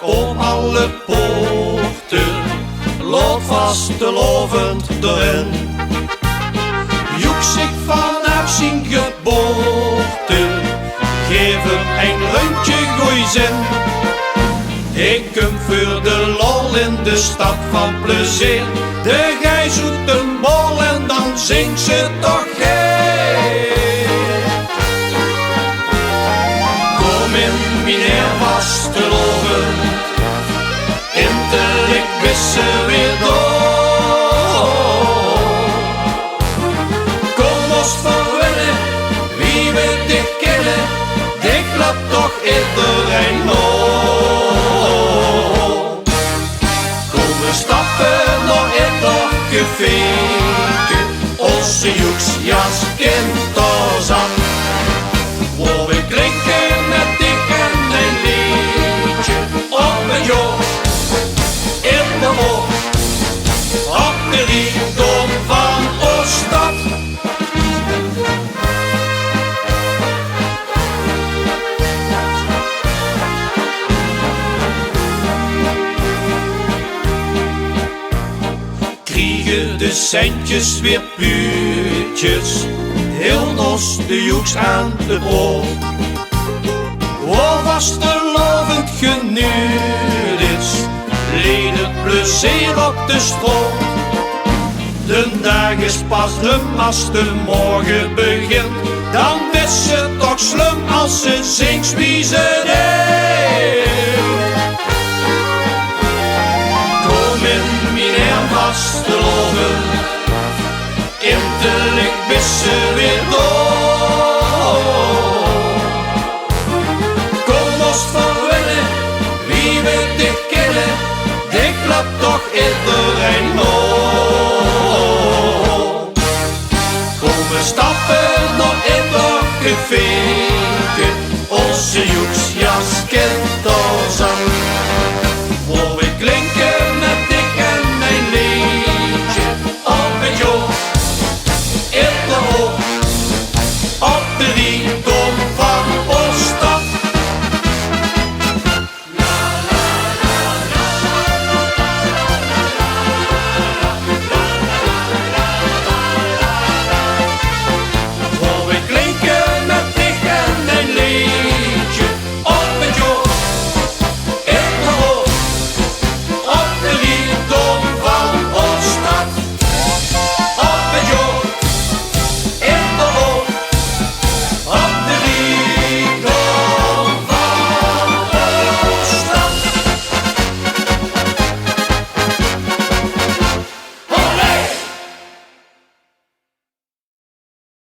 om alle poorten, loopt vastelovend erin. Joek zich vanaf zijn geboorte, geef hem een rondje goeie zin. Ik kom voor de lol in de stad van plezier. De gij zoekt een bol en dan zingt ze toch heen. Kom in, meneer vasteloven, intellijk wissen weer door. Kom ons verwinnen, wie we dich kennen, dit klapt toch iedereen nog. Stappen nog in dat caféke, onze Joeksjas kent ons aan. Waar we klinken met dik en een liedje op een joch in de hoofd, op de rijkdom van ons stad. Kriegen de centjes weer puurtjes, heel ons de Joeks aan de brood. Waar was de lovend genuurd is, leed het plezier op de stroom. De dag is pas rum als de morgen begint, dan is het toch slim als ze zingt wie ze deed. Kom in, meneer vasteloven, intellijk wissen weer door.